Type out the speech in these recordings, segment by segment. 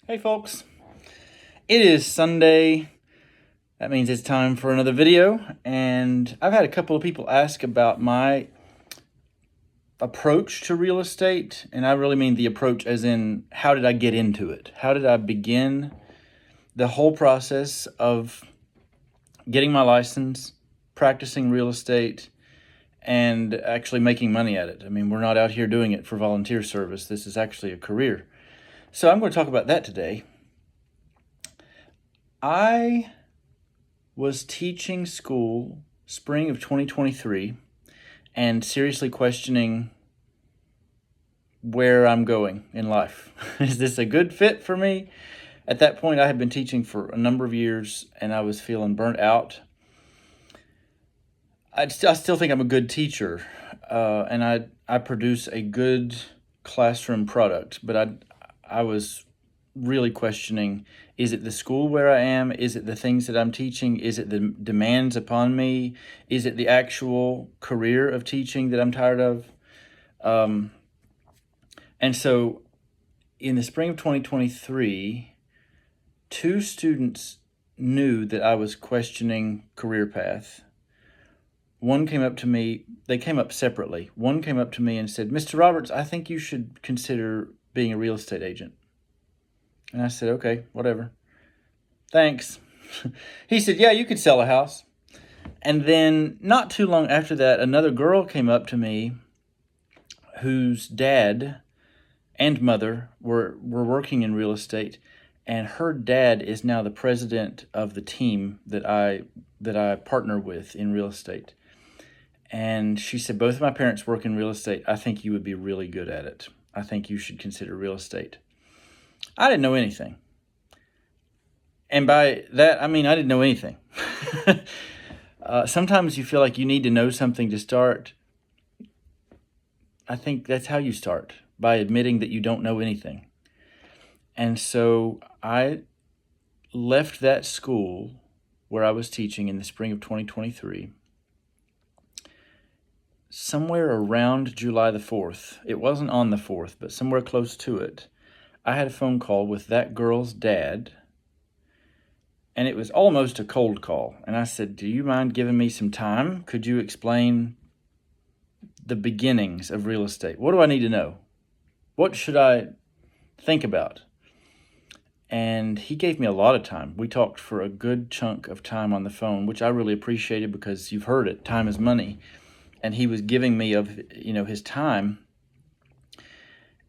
Hey folks, it is Sunday. That means it's time for another video, and I've had a couple of people ask about my approach to real estate, and I really mean the approach as in how did I get into it? How did I begin the whole process of getting my license, practicing real estate, and actually making money at it? I mean, we're not out here doing it for volunteer service. This is actually a career. So I'm going to talk about that today. I was teaching school spring of 2023 and seriously questioning where I'm going in life. Is this a good fit for me? At that point, I had been teaching for a number of years and I was feeling burnt out. I still think I'm a good teacher, and I produce a good classroom product, but I was really questioning, is it the school where I am? Is it the things that I'm teaching? Is it the demands upon me? Is it the actual career of teaching that I'm tired of? And so in the spring of 2023, two students knew that I was questioning career path. One came up to me, they came up separately. One came up to me and said, "Mr. Roberts, I think you should consider being a real estate agent." And I said, "Okay, whatever. Thanks." He said, "Yeah, you could sell a house." And then not too long after that, another girl came up to me whose dad and mother were working in real estate, and her dad is now the president of the team that I partner with in real estate. And she said, "Both of my parents work in real estate. I think you would be really good at it. I think you should consider real estate." I didn't know anything. And by that, I mean I didn't know anything. Sometimes you feel like you need to know something to start. I think that's how you start, by admitting that you don't know anything. And so I left that school where I was teaching in the spring of 2023. Somewhere around July the 4th, it wasn't on the 4th, but somewhere close to it, I had a phone call with that girl's dad, and it was almost a cold call. And I said, "Do you mind giving me some time? Could you explain the beginnings of real estate? What do I need to know? What should I think about?" And he gave me a lot of time. We talked for a good chunk of time on the phone, which I really appreciated because you've heard it, time is money. And he was giving me of his time.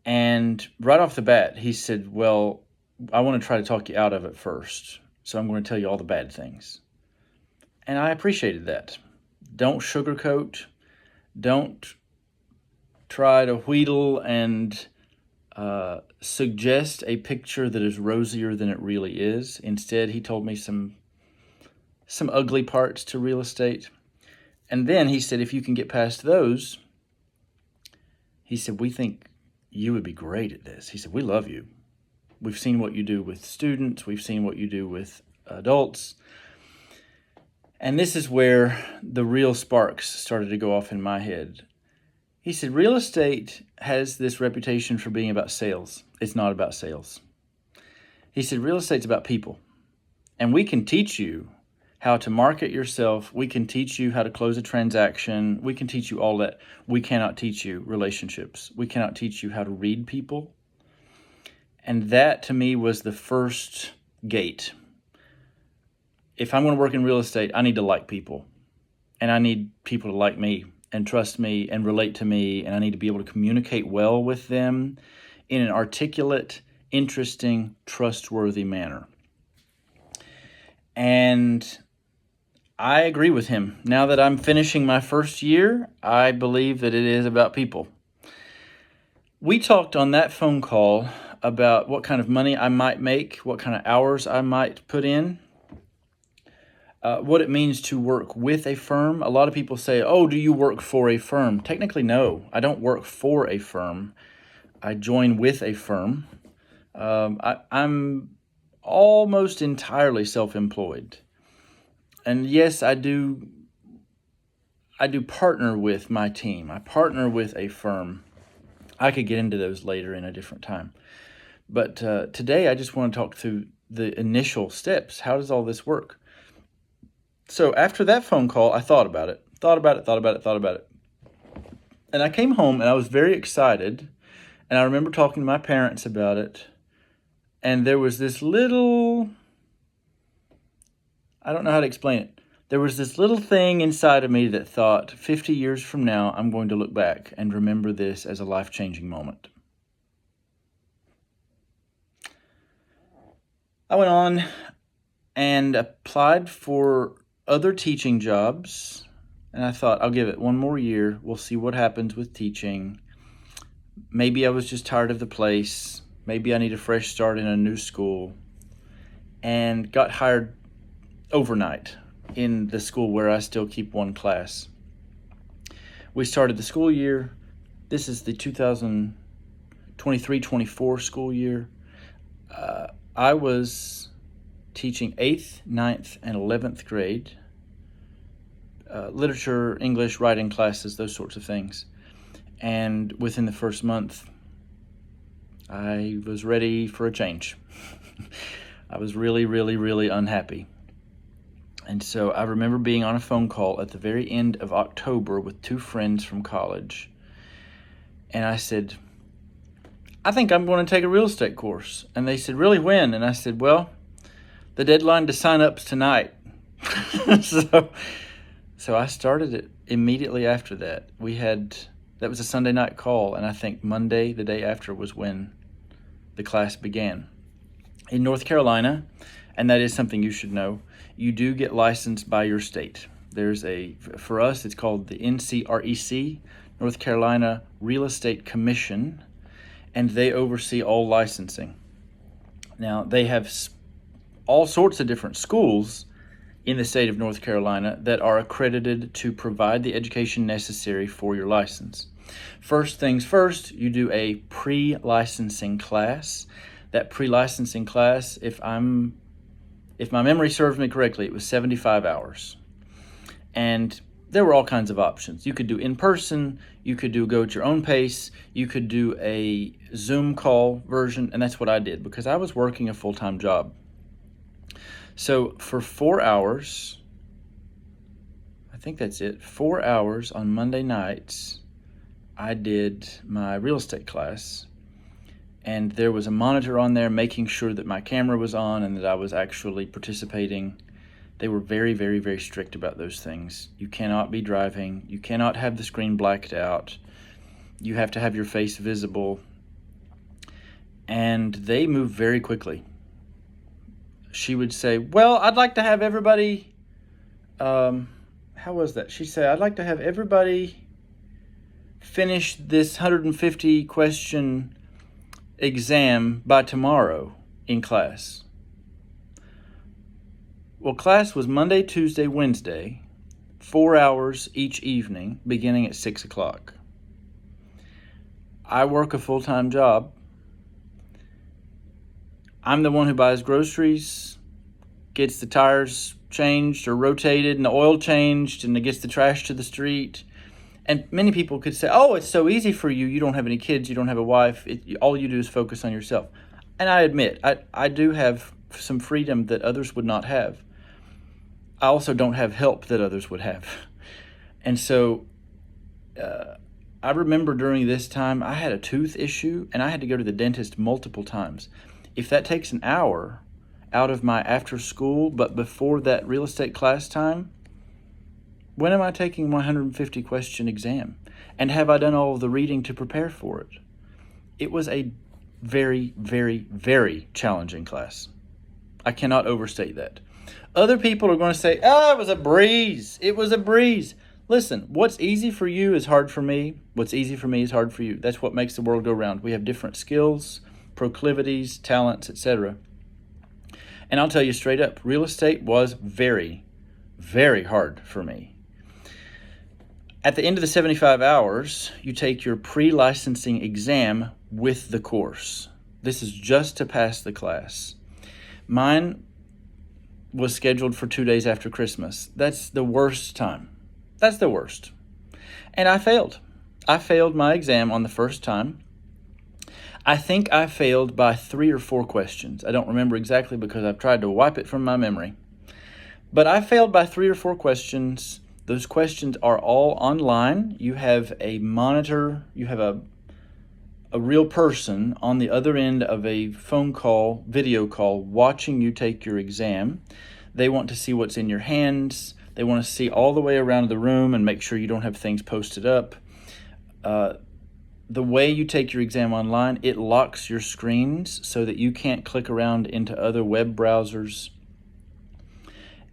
And right off the bat, he said, "Well, I want to try to talk you out of it first. So I'm going to tell you all the bad things." And I appreciated that. Don't sugarcoat. Don't try to wheedle and suggest a picture that is rosier than it really is. Instead, he told me some ugly parts to real estate. And then he said, "If you can get past those," he said, "we think you would be great at this." He said, "We love you. We've seen what you do with students. We've seen what you do with adults." And this is where the real sparks started to go off in my head. He said, "Real estate has this reputation for being about sales. It's not about sales." He said, "Real estate's about people. And we can teach you how to market yourself. We can teach you how to close a transaction. We can teach you all that. We cannot teach you relationships. We cannot teach you how to read people." And that to me was the first gate. If I'm going to work in real estate, I need to like people. And I need people to like me and trust me and relate to me. And I need to be able to communicate well with them in an articulate, interesting, trustworthy manner. And I agree with him. Now that I'm finishing my first year, I believe that it is about people. We talked on that phone call about what kind of money I might make, what kind of hours I might put in, what it means to work with a firm. A lot of people say, "Oh, do you work for a firm?" Technically, no. I don't work for a firm. I join with a firm. I'm almost entirely self-employed. And yes, I do partner with my team. I partner with a firm. I could get into those later in a different time. But today I just want to talk through the initial steps. How does all this work? So after that phone call, I thought about it. And I came home and I was very excited. And I remember talking to my parents about it. And there was this little, I don't know how to explain it. There was this little thing inside of me that thought, 50 years from now, I'm going to look back and remember this as a life-changing moment. I went on and applied for other teaching jobs, and I thought, I'll give it one more year. We'll see what happens with teaching. Maybe I was just tired of the place. Maybe I need a fresh start in a new school. And got hired overnight in the school where I still keep one class. We started the school year. This is the 2023-24 school year. I was teaching 8th, 9th, and 11th grade, literature, English, writing classes, those sorts of things. And within the first month, I was ready for a change. I was really, really, really unhappy. And so I remember being on a phone call at the very end of October with two friends from college. And I said, I think I'm going to take a real estate course. And they said, really, when? And I said, well, the deadline to sign up is tonight. So I started it immediately after that. That was a Sunday night call, and I think Monday, the day after, was when the class began. In North Carolina, and that is something you should know, you do get licensed by your state. For us, it's called the NCREC, North Carolina Real Estate Commission, and they oversee all licensing. Now, they have all sorts of different schools in the state of North Carolina that are accredited to provide the education necessary for your license. First things first, you do a pre-licensing class. That pre-licensing class, if my memory serves me correctly, it was 75 hours. And there were all kinds of options. You could do in person, you could go at your own pace, you could do a Zoom call version, and that's what I did because I was working a full-time job. So for 4 hours, I think that's it, 4 hours on Monday nights, I did my real estate class. And there was a monitor on there making sure that my camera was on and that I was actually participating. They were very, very, very strict about those things. You cannot be driving. You cannot have the screen blacked out. You have to have your face visible. And they move very quickly. She would say, well, I'd like to have everybody, how was that? She'd say, I'd like to have everybody finish this 150 question exam by tomorrow in class. Well, class was Monday, Tuesday, Wednesday, 4 hours each evening, beginning at 6 o'clock. I work a full-time job. I'm the one who buys groceries, gets the tires changed or rotated and the oil changed, and it gets the trash to the street. And many people could say, oh, it's so easy for you. You don't have any kids. You don't have a wife. All you do is focus on yourself. And I admit, I do have some freedom that others would not have. I also don't have help that others would have. And so I remember during this time, I had a tooth issue, and I had to go to the dentist multiple times. If that takes an hour out of my after school, but before that real estate class time, when am I taking my 150 question exam? And have I done all of the reading to prepare for it? It was a very, very, very challenging class. I cannot overstate that. Other people are going to say, it was a breeze. It was a breeze. Listen, what's easy for you is hard for me. What's easy for me is hard for you. That's what makes the world go round. We have different skills, proclivities, talents, etc. And I'll tell you straight up, real estate was very, very hard for me. At the end of the 75 hours, you take your pre-licensing exam with the course. This is just to pass the class. Mine was scheduled for 2 days after Christmas. That's the worst time. That's the worst. And I failed. I failed my exam on the first time. I think I failed by 3 or 4 questions. I don't remember exactly because I've tried to wipe it from my memory. But I failed by 3 or 4 questions. Those questions are all online. You have a monitor, you have a real person on the other end of a phone call, video call, watching you take your exam. They want to see what's in your hands. They want to see all the way around the room and make sure you don't have things posted up. The way you take your exam online, it locks your screens so that you can't click around into other web browsers.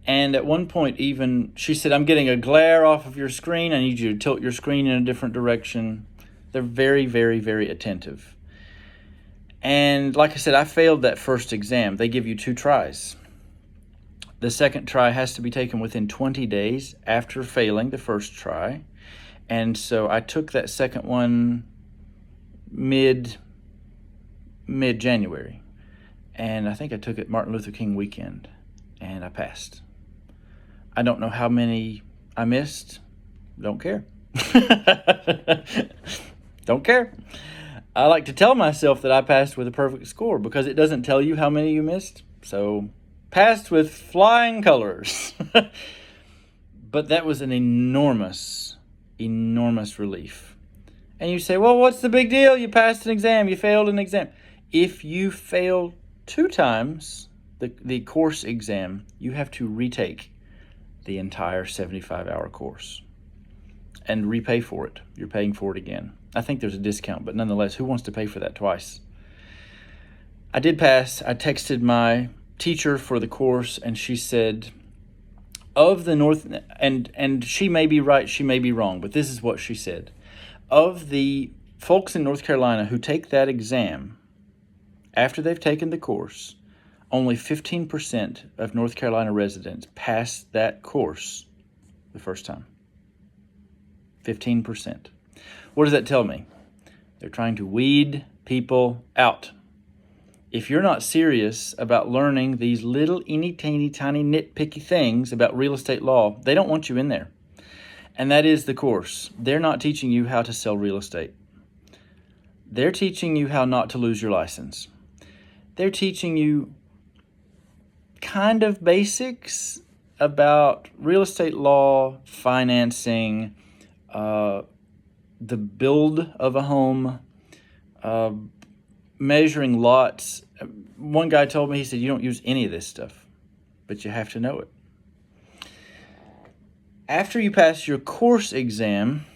And at one point even, she said, I'm getting a glare off of your screen. I need you to tilt your screen in a different direction. They're very, very, very attentive. And like I said, I failed that first exam. They give you 2 tries. The second try has to be taken within 20 days after failing the first try. And so I took that second one mid-January. And I think I took it Martin Luther King weekend. And I passed. I don't know how many I missed. Don't care. Don't care. I like to tell myself that I passed with a perfect score because it doesn't tell you how many you missed. So, passed with flying colors. But that was an enormous, enormous relief. And you say, well, what's the big deal? You passed an exam. You failed an exam. If you fail 2 times the course exam, you have to retake the entire 75-hour course and repay for it. You're paying for it again. I think there's a discount, but nonetheless, who wants to pay for that twice? I did pass. I texted my teacher for the course, and she said, of the North, and she may be right, she may be wrong, but this is what she said. Of the folks in North Carolina who take that exam, after they've taken the course, only 15% of North Carolina residents pass that course the first time. 15%. What does that tell me? They're trying to weed people out. If you're not serious about learning these little teeny tiny nitpicky things about real estate law, they don't want you in there. And that is the course. They're not teaching you how to sell real estate. They're teaching you how not to lose your license. They're teaching you kind of basics about real estate law, financing, the build of a home, measuring lots. One guy told me, he said, you don't use any of this stuff, but you have to know it. After you pass your course exam,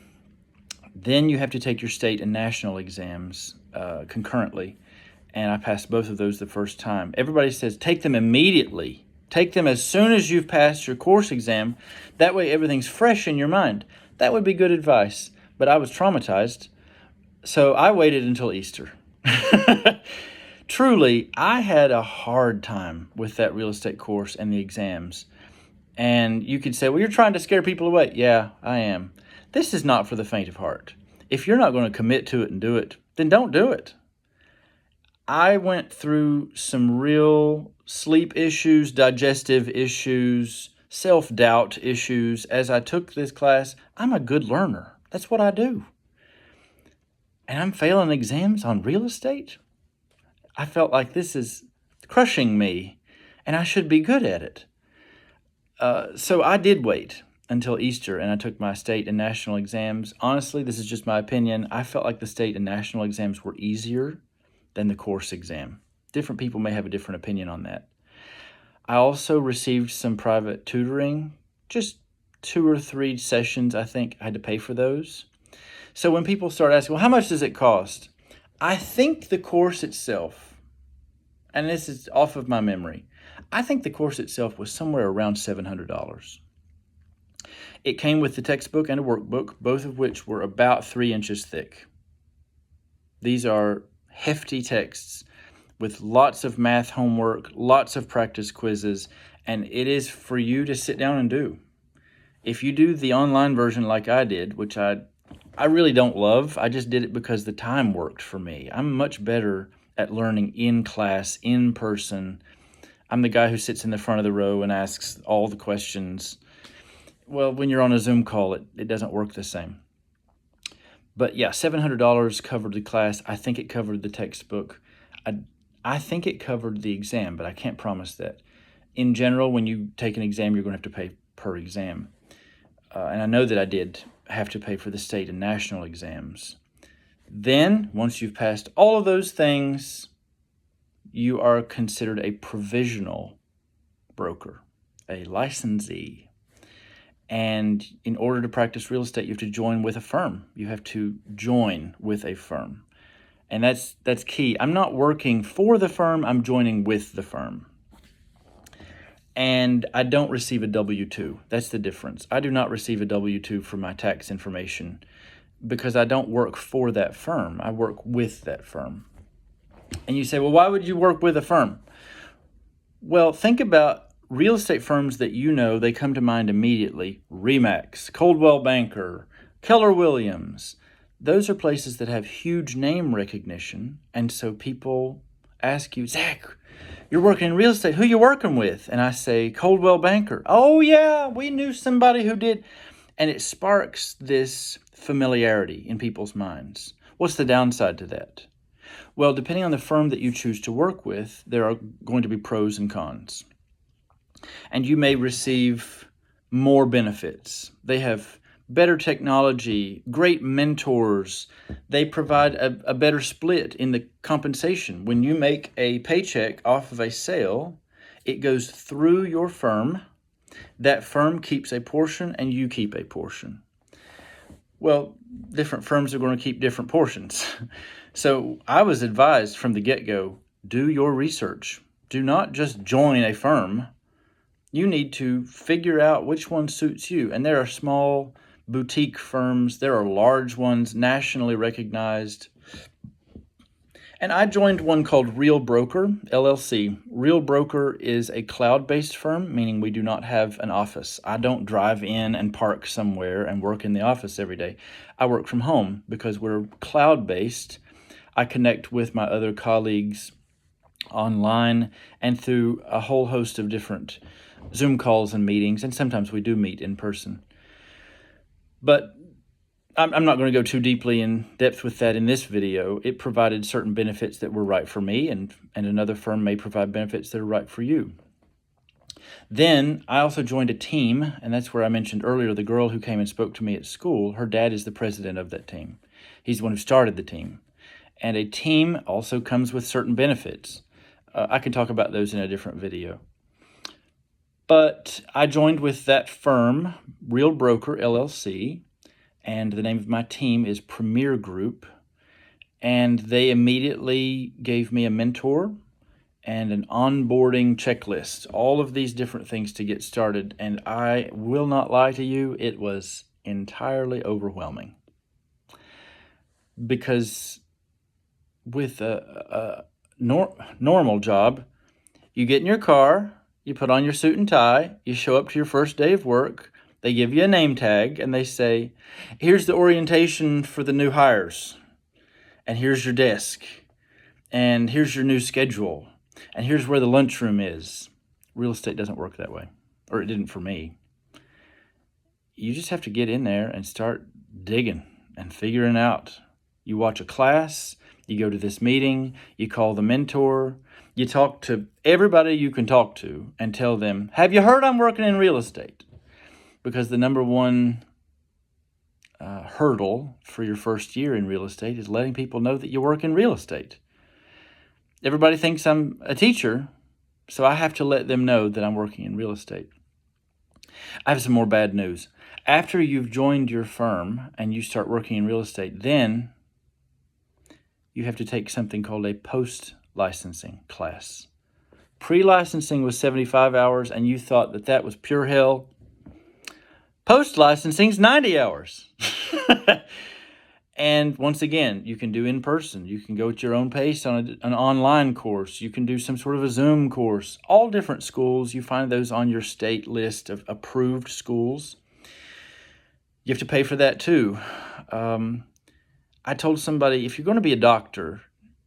then you have to take your state and national exams concurrently. And I passed both of those the first time. Everybody says, take them immediately. Take them as soon as you've passed your course exam. That way everything's fresh in your mind. That would be good advice. But I was traumatized, so I waited until Easter. Truly, I had a hard time with that real estate course and the exams. And you could say, well, you're trying to scare people away. Yeah, I am. This is not for the faint of heart. If you're not going to commit to it and do it, then don't do it. I went through some real sleep issues, digestive issues, self-doubt issues as I took this class. I'm a good learner. That's what I do. And I'm failing exams on real estate? I felt like this is crushing me, and I should be good at it. So I did wait until Easter, and I took my state and national exams. Honestly, this is just my opinion. I felt like the state and national exams were easier than the course exam. Different people may have a different opinion on that. I also received some private tutoring, just 2 or 3 sessions, I think. I had to pay for those. So when people start asking, well, how much does it cost? I think the course itself, and this is off of my memory, I think the course itself was somewhere around $700. It came with the textbook and a workbook, both of which were about 3 inches thick. These are hefty texts with lots of math homework, lots of practice quizzes, and it is for you to sit down and do. If you do the online version like I did, which I really don't love, I just did it because the time worked for me. I'm much better at learning in class, in person. I'm the guy who sits in the front of the row and asks all the questions. Well, when you're on a Zoom call, it doesn't work the same. But yeah, $700 covered the class. I think it covered the textbook. I think it covered the exam, but I can't promise that. In general, when you take an exam, you're going to have to pay per exam. And I know that I did have to pay for the state and national exams. Then, once you've passed all of those things, you are considered a provisional broker, a licensee. And in order to practice real estate, you have to join with a firm. You have to join with a firm. And that's key. I'm not working for the firm, I'm joining with the firm. And I don't receive a W-2. That's the difference. I do not receive a W-2 for my tax information because I don't work for that firm. I work with that firm. And you say, well, why would you work with a firm? Well, think about real estate firms that you know. They come to mind immediately. RE/MAX, Coldwell Banker, Keller Williams. Those are places that have huge name recognition. And so people ask you, Zach, you're working in real estate. Who you working with? And I say, Coldwell Banker. Oh, yeah, we knew somebody who did. And it sparks this familiarity in people's minds. What's the downside to that? Well, depending on the firm that you choose to work with, there are going to be pros and cons. And you may receive more benefits. They have better technology, great mentors. They provide a better split in the compensation. When you make a paycheck off of a sale, it goes through your firm. That firm keeps a portion and you keep a portion. Well, different firms are going to keep different portions. So I was advised from the get-go, do your research. Do not just join a firm. You need to figure out which one suits you. And there are small boutique firms. There are large ones, nationally recognized. And I joined one called Real Broker, LLC. Real Broker is a cloud-based firm, meaning we do not have an office. I don't drive in and park somewhere and work in the office every day. I work from home because we're cloud-based. I connect with my other colleagues online and through a whole host of different Zoom calls and meetings, and sometimes we do meet in person. But I'm not going to go too deeply in depth with that in this video. It provided certain benefits that were right for me, and another firm may provide benefits that are right for you. Then I also joined a team, and that's where I mentioned earlier the girl who came and spoke to me at school. Her dad is the president of that team. He's the one who started the team. And a team also comes with certain benefits. I can talk about those in a different video. But I joined with that firm, Real Broker, LLC, and the name of my team is Premier Group. And they immediately gave me a mentor and an onboarding checklist, all of these different things to get started. And I will not lie to you, it was entirely overwhelming. Because with a normal job, you get in your car, you put on your suit and tie, you show up to your first day of work, they give you a name tag, and they say, here's the orientation for the new hires, and here's your desk, and here's your new schedule, and here's where the lunchroom is. Real estate doesn't work that way, or it didn't for me. You just have to get in there and start digging and figuring out. You watch a class, you go to this meeting, you call the mentor, you talk to everybody you can talk to and tell them, have you heard I'm working in real estate? Because the number one hurdle for your first year in real estate is letting people know that you work in real estate. Everybody thinks I'm a teacher, so I have to let them know that I'm working in real estate. I have some more bad news. After you've joined your firm and you start working in real estate, then you have to take something called a post-licensing class. Pre-licensing was 75 hours, and you thought that that was pure hell. Post-licensing is 90 hours. And once again, you can do in person. You can go at your own pace on an online course. You can do some sort of a Zoom course. All different schools. You find those on your state list of approved schools. You have to pay for that too. I told somebody, if you're going to be a doctor,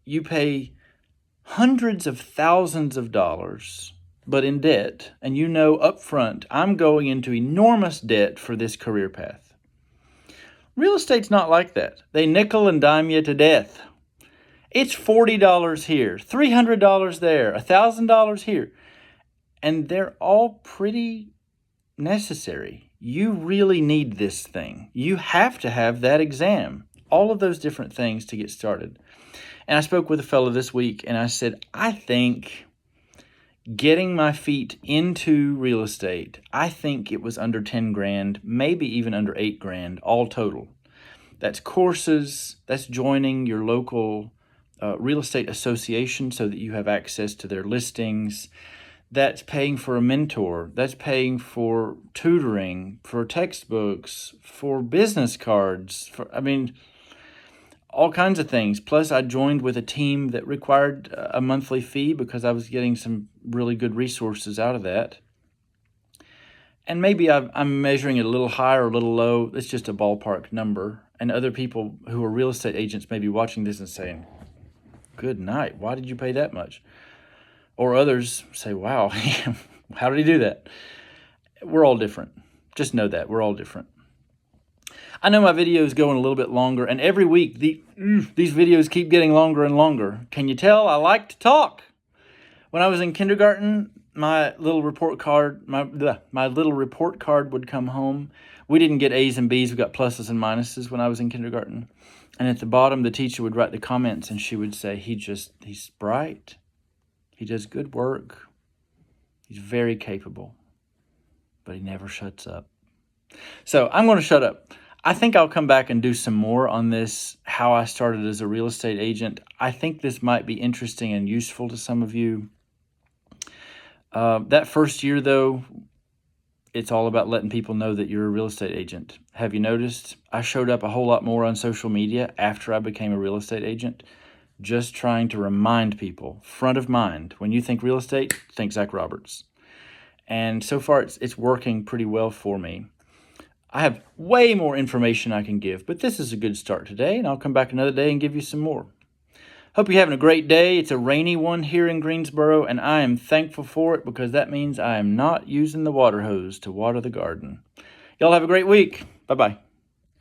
you pay hundreds of thousands of dollars, but in debt, and you know up front, I'm going into enormous debt for this career path. Real estate's not like that. They nickel and dime you to death. It's $40 here, $300 there, $1,000 here. And they're all pretty necessary. You really need this thing. You have to have that exam. All of those different things to get started. And I spoke with a fellow this week and I said, I think getting my feet into real estate, I think it was under 10 grand, maybe even under 8 grand, all total. That's courses, that's joining your local real estate association so that you have access to their listings. That's paying for a mentor. That's paying for tutoring, for textbooks, for business cards, all kinds of things. Plus, I joined with a team that required a monthly fee because I was getting some really good resources out of that. And maybe I'm measuring it a little high or a little low. It's just a ballpark number. And other people who are real estate agents may be watching this and saying, good night, why did you pay that much? Or others say, wow, how did he do that? We're all different. Just know that. We're all different. I know my videos going a little bit longer, and every week these videos keep getting longer and longer. Can you tell I like to talk? When I was in kindergarten, my little report card would come home. We didn't get A's and B's. We got pluses and minuses when I was in kindergarten. And at the bottom, the teacher would write the comments, and she would say, he's bright. He does good work. He's very capable, but he never shuts up. So I'm going to shut up. I think I'll come back and do some more on this, how I started as a real estate agent. I think this might be interesting and useful to some of you. That first year, though, it's all about letting people know that you're a real estate agent. Have you noticed? I showed up a whole lot more on social media after I became a real estate agent, just trying to remind people, front of mind, when you think real estate, think Zach Roberts. And so far, it's working pretty well for me. I have way more information I can give, but this is a good start today, and I'll come back another day and give you some more. Hope you're having a great day. It's a rainy one here in Greensboro, and I am thankful for it because that means I am not using the water hose to water the garden. Y'all have a great week. Bye-bye.